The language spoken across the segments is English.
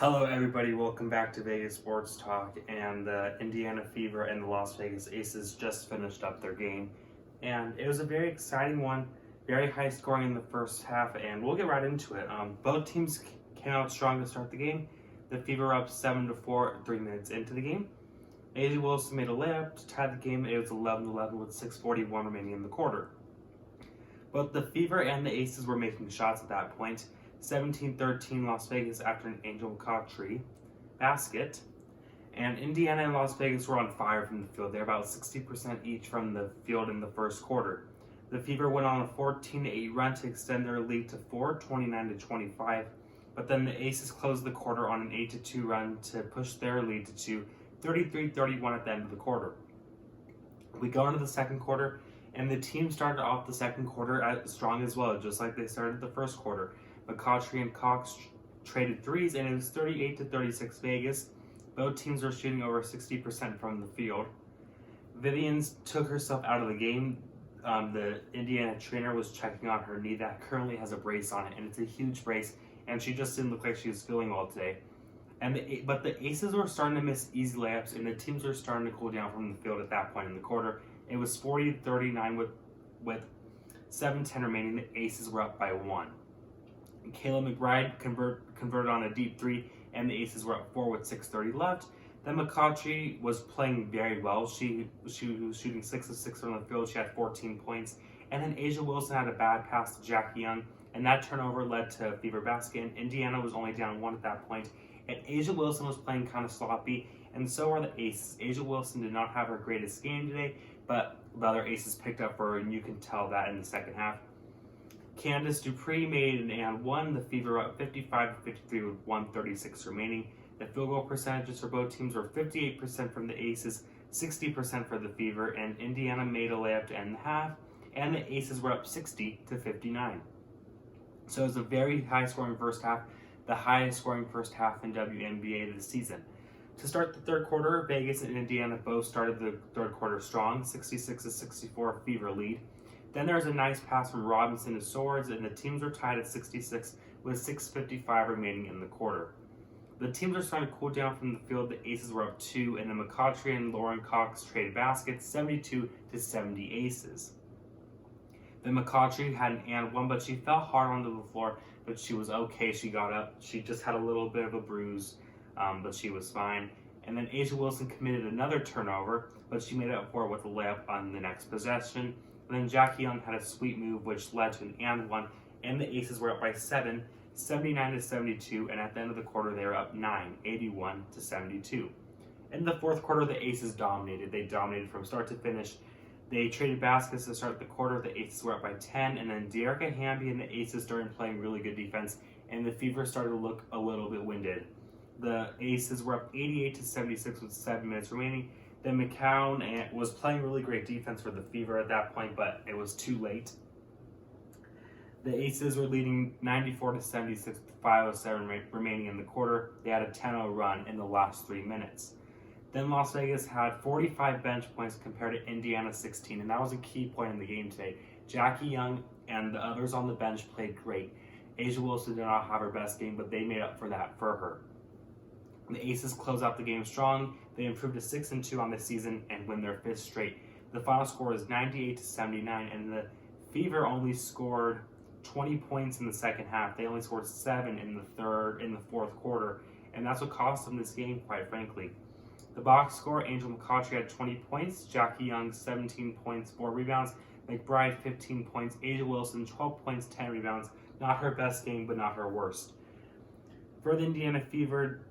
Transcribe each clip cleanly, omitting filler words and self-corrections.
Hello, everybody. Welcome back to Vegas Sports Talk. And the Indiana Fever and the Las Vegas Aces just finished up their game, and it was a very exciting one, very high scoring in the first half. And we'll get right into it. Both teams came out strong to start the game. The Fever were up 7-4 3 minutes into the game. A'ja Wilson made a layup to tie the game. It was 11-11 with 6:41 remaining in the quarter. Both the Fever and the Aces were making shots at that point. 17-13 Las Vegas after an McCoughtry basket. And Indiana and Las Vegas were on fire from the field. They're about 60% each from the field in the first quarter. The Fever went on a 14-8 run to extend their lead to 4, 29-25. But then the Aces closed the quarter on an 8-2 run to push their lead to 2, 33-31 at the end of the quarter. We go into the second quarter, and the team started off the second quarter strong as well, just like they started the first quarter. McCoughtry and Cox traded threes, and it was 38-36 Vegas. Both teams were shooting over 60% from the field. Vivians took herself out of the game. The Indiana trainer was checking on her knee that currently has a brace on it, and it's a huge brace, and she just didn't look like she was feeling well today. But the Aces were starting to miss easy layups, and the teams were starting to cool down from the field at that point in the quarter. It was 40-39 with 7:10 remaining. The Aces were up by 1. Mcbride converted on a deep 3, and the Aces were up 4 with 6:30 left. Then McCoughtry was playing very well. She was shooting 6 of 6 from the field. She had 14 points. And then A'ja Wilson had a bad pass to Jackie Young, and that turnover led to a Fever basket. And Indiana was only down 1 at that point. And A'ja Wilson was playing kind of sloppy, and so are the Aces. A'ja Wilson did not have her greatest game today, but the other Aces picked up for her, and you can tell that in the second half. Dupree made an and one. The Fever up 55-53 with 1:36 remaining. The field goal percentages for both teams were 58% from the Aces, 60% for the Fever, and Indiana made a layup to end the half, and the Aces were up 60-59. So it was a very high-scoring first half, the highest-scoring first half in WNBA this season. To start the third quarter, Vegas and Indiana both started the third quarter strong, 66-64 Fever lead. Then there was a nice pass from Robinson to Swords, and the teams were tied at 66 with 6:55 remaining in the quarter. The teams are starting to cool down from the field. The Aces were up 2, and then McCoughtry and Lauren Cox traded baskets, 72-70 Aces. Then McCoughtry had an and one, but she fell hard onto the floor, but she was okay. She got up. She just had a little bit of a bruise, but she was fine. And then A'ja Wilson committed another turnover, but she made up for it with a layup on the next possession. And then Jackie Young had a sweet move, which led to an and one, and the Aces were up by 7, 79-72, and at the end of the quarter, they were up 9, 81-72. In the fourth quarter, the Aces dominated. They dominated from start to finish. They traded baskets to start the quarter. The Aces were up by 10, and then Dearica Hamby and the Aces started playing really good defense, and the Fever started to look a little bit winded. The Aces were up 88-76 with 7 minutes remaining. Then McCown was playing really great defense for the Fever at that point, but it was too late. The Aces were leading 94-76 with 5:07 remaining in the quarter. They had a 10-0 run in the last 3 minutes. Then Las Vegas had 45 bench points compared to Indiana's 16, and that was a key point in the game today. Jackie Young and the others on the bench played great. A'ja Wilson did not have her best game, but they made up for that for her. The Aces close out the game strong. They improved to 6-2 on the season and win their 5th straight. The final score is 98-79, and the Fever only scored 20 points in the second half. They only scored 7 in the fourth quarter, and that's what cost them this game, quite frankly. The box score: Angel McCoughtry had 20 points, Jackie Young 17 points, 4 rebounds, McBride 15 points, A'ja Wilson 12 points, 10 rebounds. Not her best game, but not her worst. For the Indiana Fever,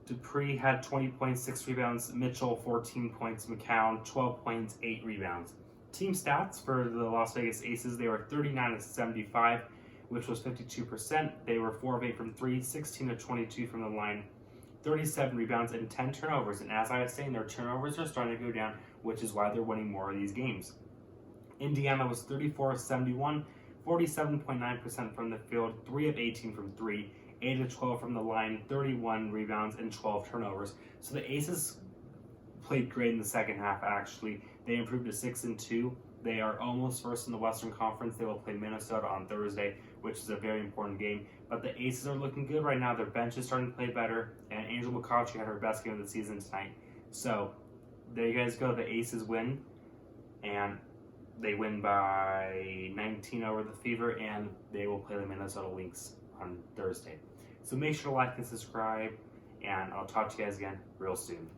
Dupree had 20 points, 6 rebounds, Mitchell 14 points, McCown 12 points, 8 rebounds. Team stats for the Las Vegas Aces: they were 39-75, which was 52%. They were 4 of 8 from 3, 16-22 from the line, 37 rebounds, and 10 turnovers. And as I was saying, their turnovers are starting to go down, which is why they're winning more of these games. Indiana was 34-71, 47.9% from the field, 3 of 18 from 3, 8 of 12 from the line, 31 rebounds, and 12 turnovers. So the Aces played great in the second half, actually. They improved to 6-2. They are almost first in the Western Conference. They will play Minnesota on Thursday, which is a very important game. But the Aces are looking good right now. Their bench is starting to play better, and Angel McCoughtry had her best game of the season tonight. So there you guys go. The Aces win, and they win by 19 over the Fever, and they will play the Minnesota Lynx on Thursday. So make sure to like and subscribe, and I'll talk to you guys again real soon.